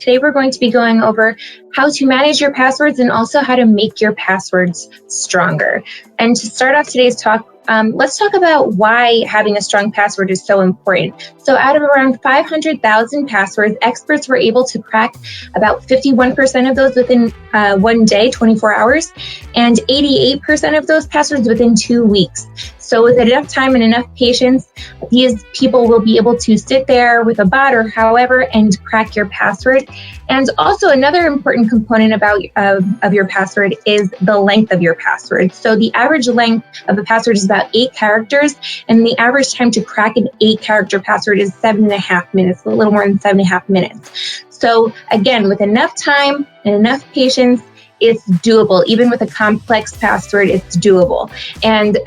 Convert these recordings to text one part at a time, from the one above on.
Today we're going to be going over how to manage your passwords and also how to make your passwords stronger. And to start off today's talk, let's talk about why having a strong password is so important. So out of around 500,000 passwords, experts were able to crack about 51% of those within 1 day, 24 hours, and 88% of those passwords within 2 weeks. So with enough time and enough patience, these people will be able to sit there with a bot or however and crack your password. And also another important component about of your password is the length of your password. So the average length of a password is about 8 characters, and the average time to crack an 8-character password is 7.5 minutes, a little more than 7.5 minutes. So again, with enough time and enough patience, it's doable. Even with a complex password, it's doable. And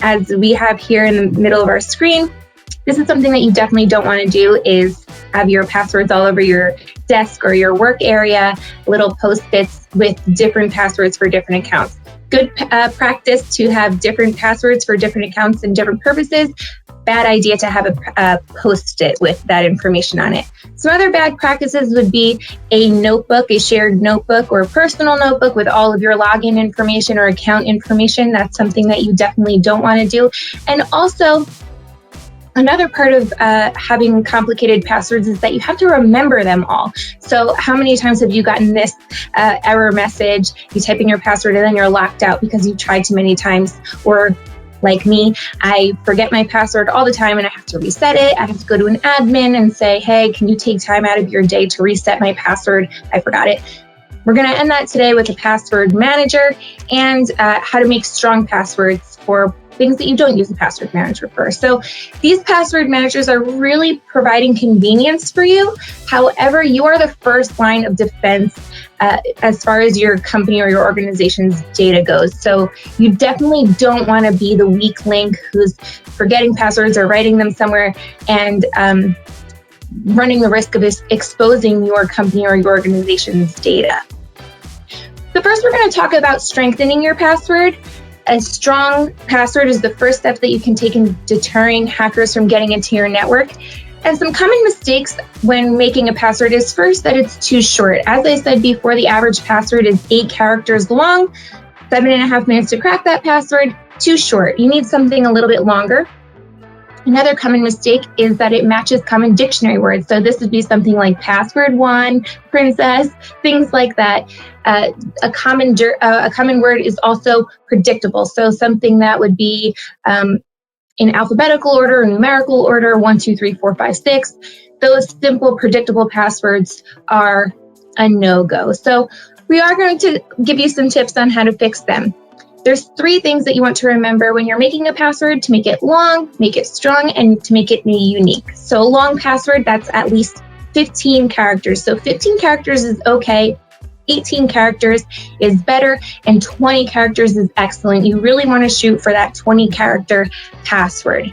as we have here in the middle of our screen, this is something that you definitely don't want to do, is have your passwords all over your desk or your work area, little post-its with different passwords for different accounts. Good practice to have different passwords for different accounts and different purposes. Bad idea to have a post-it with that information on it. Some other bad practices would be a notebook, a shared notebook or a personal notebook with all of your login information or account information. That's something that you definitely don't want to do. And also, another part of having complicated passwords is that you have to remember them all. So how many times have you gotten this error message? You type in your password and then you're locked out because you tried too many times. Or like me, I forget my password all the time and I have to reset it. I have to go to an admin and say, hey, can you take time out of your day to reset my password? I forgot it. We're going to end that today with a password manager and how to make strong passwords for things that you don't use a password manager for. So these password managers are really providing convenience for you. However, you are the first line of defense as far as your company or your organization's data goes. So you definitely don't want to be the weak link who's forgetting passwords or writing them somewhere and running the risk of exposing your company or your organization's data. So first, we're going to talk about strengthening your password. A strong password is the first step that you can take in deterring hackers from getting into your network. And some common mistakes when making a password is first that it's too short. As I said before, the average password is 8 characters long, 7.5 minutes to crack that password, too short. You need something a little bit longer. Another common mistake is that it matches common dictionary words. So this would be something like password one, princess, things like that. A common word is also predictable. So something that would be in alphabetical order or numerical order, 1, 2, 3, 4, 5, 6. Those simple, predictable passwords are a no-go. So we are going to give you some tips on how to fix them. There's 3 things that you want to remember when you're making a password: to make it long, make it strong, and to make it unique. So a long password, that's at least 15 characters. So 15 characters is okay. 18 characters is better, and 20 characters is excellent. You really want to shoot for that 20-character password.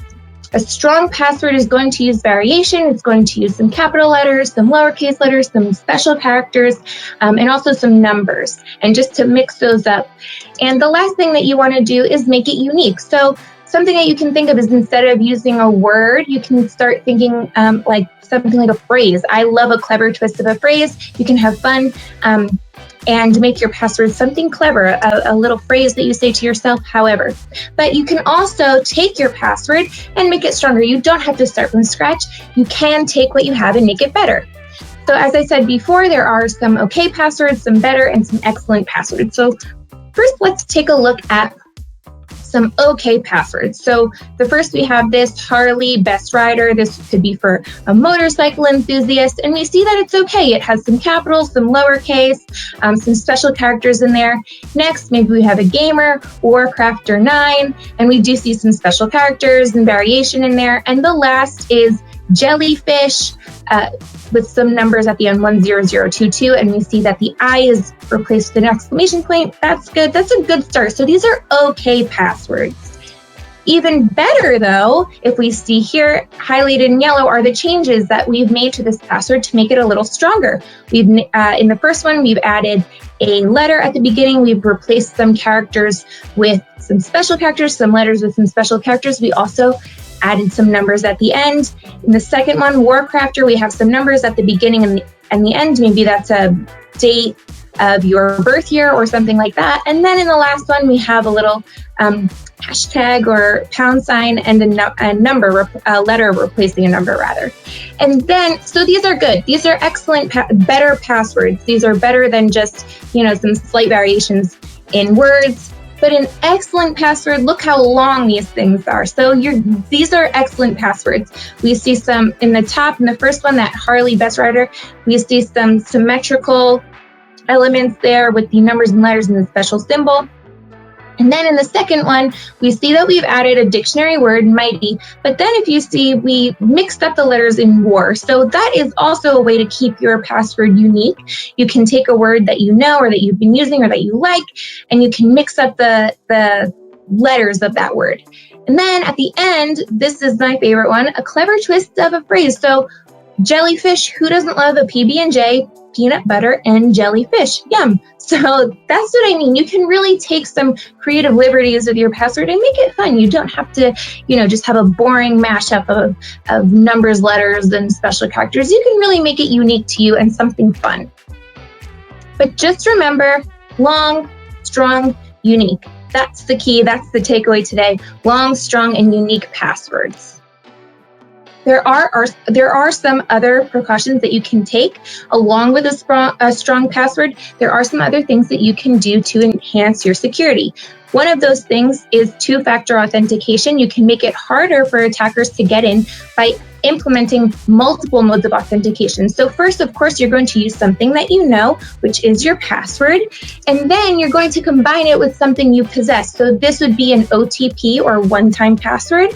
A strong password is going to use variation. It's going to use some capital letters, some lowercase letters, some special characters, and also some numbers, and just to mix those up. And the last thing that you want to do is make it unique. So something that you can think of is, instead of using a word, you can start thinking like something like a phrase. I love a clever twist of a phrase. You can have fun and make your password something clever, a little phrase that you say to yourself, however. But you can also take your password and make it stronger. You don't have to start from scratch. You can take what you have and make it better. So as I said before, there are some okay passwords, some better, and some excellent passwords. So first, let's take a look at some okay passwords. So the first, we have this Harley Best Rider. This could be for a motorcycle enthusiast, and we see that it's okay. It has some capitals, some lowercase, some special characters in there. Next, maybe we have a gamer, Warcrafter 9, and we do see some special characters and variation in there. And the last is Jellyfish with some numbers at the end, 10022, and we see that the I is replaced with an exclamation point. That's good. That's a good start. So these are okay passwords. Even better, though, if we see here highlighted in yellow, are the changes that we've made to this password to make it a little stronger. We've in the first one, we've added a letter at the beginning. We've replaced some characters with some special characters, some letters with some special characters. We also added some numbers at the end. In the second one, Warcrafter, we have some numbers at the beginning in the end, maybe that's a date of your birth year or something like that. And then in the last one, we have a little hashtag or pound sign and a letter replacing a number rather. And then, so these are good. These are excellent, better passwords. These are better than just, some slight variations in words. But an excellent password, look how long these things are. So these are excellent passwords. We see some in the top, in the first one, that Harley Best Writer, we see some symmetrical elements there with the numbers and letters and the special symbol. And then in the second one, we see that we've added a dictionary word, mighty, but then if you see, we mixed up the letters in war. So that is also a way to keep your password unique. You can take a word that you know or that you've been using or that you like, and you can mix up the letters of that word. And then at the end, this is my favorite one, a clever twist of a phrase. So jellyfish, who doesn't love a PB&J? Peanut butter and jellyfish. Yum. So that's what I mean. You can really take some creative liberties with your password and make it fun. You don't have to, just have a boring mashup of numbers, letters, and special characters. You can really make it unique to you and something fun. But just remember, long, strong, unique. That's the key. That's the takeaway today. Long, strong, and unique passwords. There are some other precautions that you can take along with a strong password. There are some other things that you can do to enhance your security. One of those things is two-factor authentication. You can make it harder for attackers to get in by implementing multiple modes of authentication. So first, of course, you're going to use something that you know, which is your password, and then you're going to combine it with something you possess. So this would be an OTP or one-time password.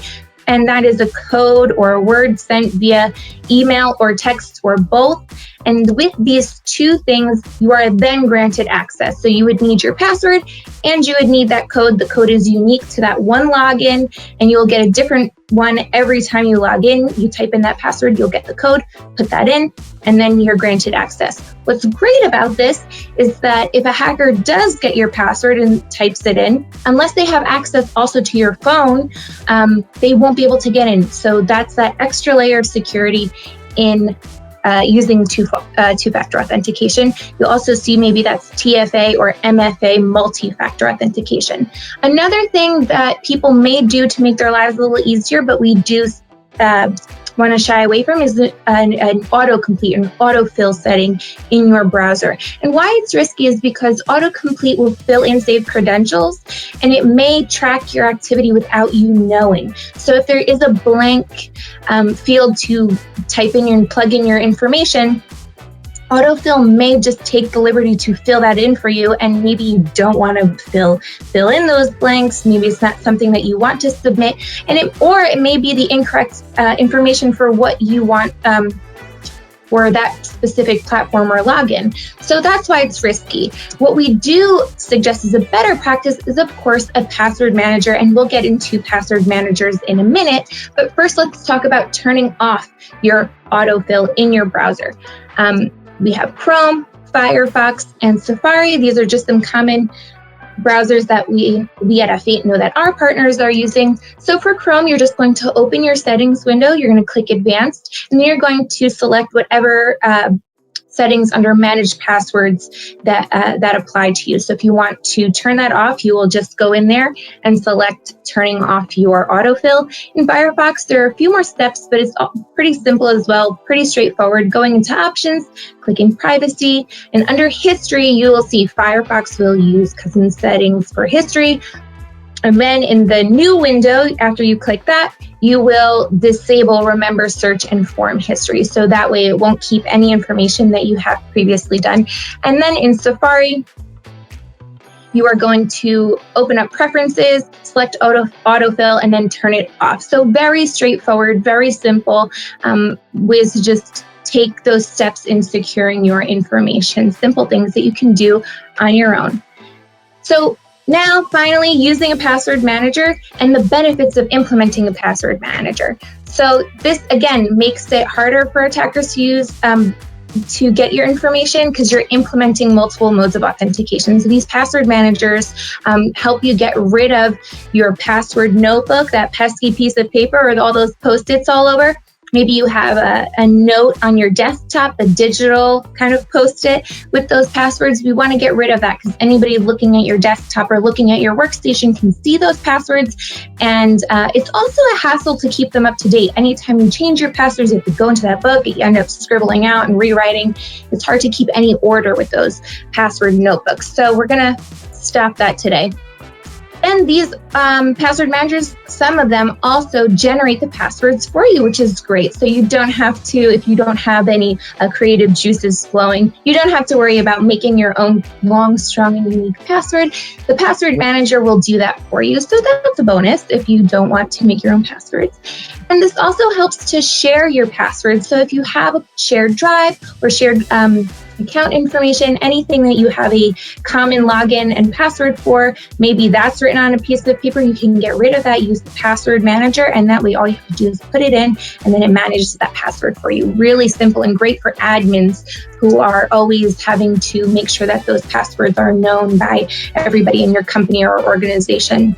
And that is a code or a word sent via email or text or both. And with these two things, you are then granted access. So you would need your password and you would need that code. The code is unique to that one login, and you'll get a different one every time you log in. You type in that password, you'll get the code, put that in, and then you're granted access. What's great about this is that if a hacker does get your password and types it in, unless they have access also to your phone, they won't be able to get in. So that's that extra layer of security in using two-factor authentication. You'll also see maybe that's TFA or MFA, multi-factor authentication. Another thing that people may do to make their lives a little easier, but we do want to shy away from, is an autocomplete, an autofill setting in your browser. And why it's risky is because autocomplete will fill in saved credentials, and it may track your activity without you knowing. So if there is a blank field to type in and plug in your information, autofill may just take the liberty to fill that in for you, and maybe you don't want to fill in those blanks. Maybe it's not something that you want to submit, or it may be the incorrect information for what you want for that specific platform or login. So that's why it's risky. What we do suggest is a better practice is, of course, a password manager, and we'll get into password managers in a minute. But first, let's talk about turning off your autofill in your browser. We have Chrome, Firefox, and Safari. These are just some common browsers that we at F8 know that our partners are using. So for Chrome, you're just going to open your settings window. You're going to click Advanced, and then you're going to select whatever settings under Managed Passwords that apply to you. So if you want to turn that off, you will just go in there and select turning off your autofill. In Firefox, there are a few more steps, but it's pretty simple as well, pretty straightforward. Going into Options, clicking Privacy, and under History, you will see Firefox will use custom settings for history. And then in the new window, after you click that, you will disable Remember Search and Form History. So that way it won't keep any information that you have previously done. And then in Safari, you are going to open up Preferences, select autofill, and then turn it off. So very straightforward, very simple ways to just take those steps in securing your information. Simple things that you can do on your own. So now, finally, using a password manager and the benefits of implementing a password manager. So this, again, makes it harder for attackers to use to get your information because you're implementing multiple modes of authentication. So these password managers help you get rid of your password notebook, that pesky piece of paper with all those Post-its all over. Maybe you have a note on your desktop, a digital kind of post-it with those passwords. We want to get rid of that because anybody looking at your desktop or looking at your workstation can see those passwords. And it's also a hassle to keep them up to date. Anytime you change your passwords, you have to go into that book. You end up scribbling out and rewriting. It's hard to keep any order with those password notebooks. So we're going to stop that today. And these password managers, some of them also generate the passwords for you, which is great. So you don't have to, if you don't have any creative juices flowing, you don't have to worry about making your own long, strong, and unique password. The password manager will do that for you. So that's a bonus if you don't want to make your own passwords. And this also helps to share your passwords. So if you have a shared drive or shared account information, anything that you have a common login and password for, maybe that's written on a piece of paper, you can get rid of that, use the password manager, and that way all you have to do is put it in and then it manages that password for you. Really simple and great for admins who are always having to make sure that those passwords are known by everybody in your company or organization.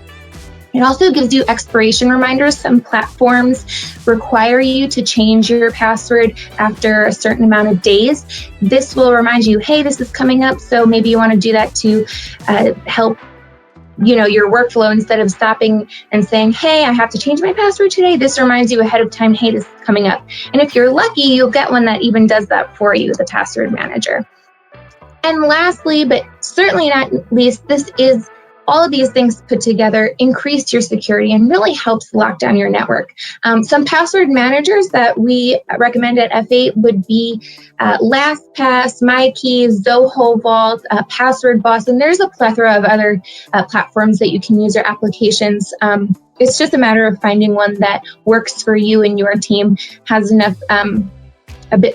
It also gives you expiration reminders. Some platforms require you to change your password after a certain amount of days. This will remind you, hey, this is coming up, so maybe you want to do that to help your workflow. Instead of stopping and saying, hey, I have to change my password today, this reminds you ahead of time, hey, this is coming up. And if you're lucky, you'll get one that even does that for you, the password manager. And lastly, but certainly not least, this is all of these things put together increase your security and really helps lock down your network. Some password managers that we recommend at F8 would be LastPass, MyKeys, Zoho Vault, Password Boss, and there's a plethora of other platforms that you can use or applications. It's just a matter of finding one that works for you and your team, has enough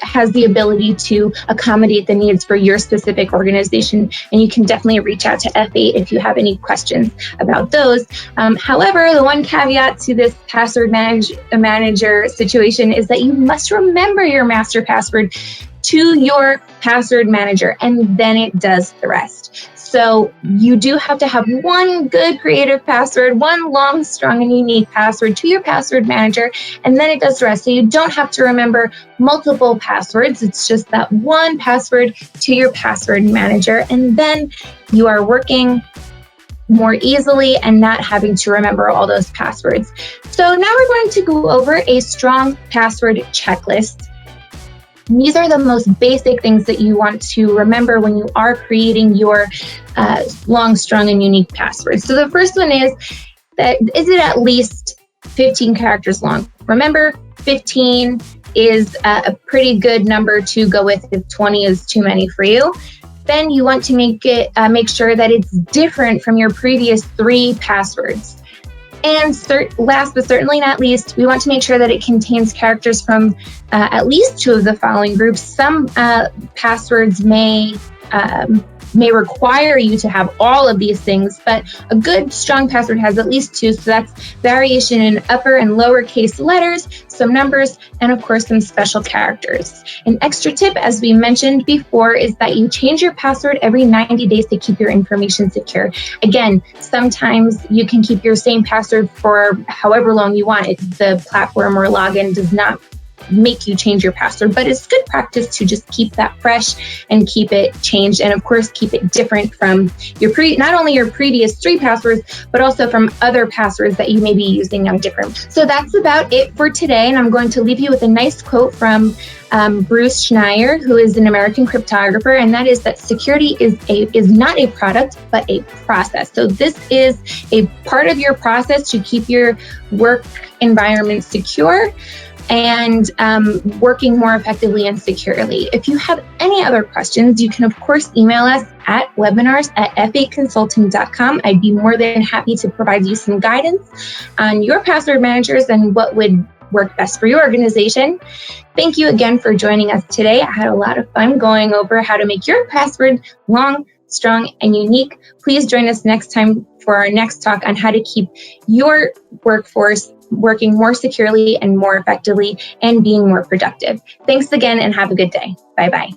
has the ability to accommodate the needs for your specific organization, and you can definitely reach out to F8 if you have any questions about those. However, the one caveat to this password manager situation is that you must remember your master password to your password manager, and then it does the rest. So you do have to have one good creative password, one long, strong, and unique password to your password manager, and then it does the rest. So you don't have to remember multiple passwords. It's just that one password to your password manager, and then you are working more easily and not having to remember all those passwords. So now we're going to go over a strong password checklist. These are the most basic things that you want to remember when you are creating your long, strong, and unique passwords. So the first one is it at least 15 characters long? Remember, 15 is a pretty good number to go with if 20 is too many for you. Then you want to make sure that it's different from your previous 3 passwords. And last but certainly not least, we want to make sure that it contains characters from at least 2 of the following groups. Some passwords may require you to have all of these things, but a good strong password has at least 2. So that's variation in upper and lowercase letters, some numbers, and of course some special characters. An extra tip, as we mentioned before, is that you change your password every 90 days to keep your information secure. Again, sometimes you can keep your same password for however long you want. The platform or login does not make you change your password, but it's good practice to just keep that fresh and keep it changed, and of course keep it different from your not only your previous 3 passwords, but also from other passwords that you may be using on different. So that's about it for today, and I'm going to leave you with a nice quote from Bruce Schneier, who is an American cryptographer, and that is that security is not a product, but a process. So this is a part of your process to keep your work environment secure and working more effectively and securely. If you have any other questions, you can of course email us at webinars@f8consulting.com. I'd be more than happy to provide you some guidance on your password managers and what would work best for your organization. Thank you again for joining us today. I had a lot of fun going over how to make your password long, strong, and unique. Please join us next time for our next talk on how to keep your workforce working more securely and more effectively and being more productive. Thanks again and have a good day. Bye-bye.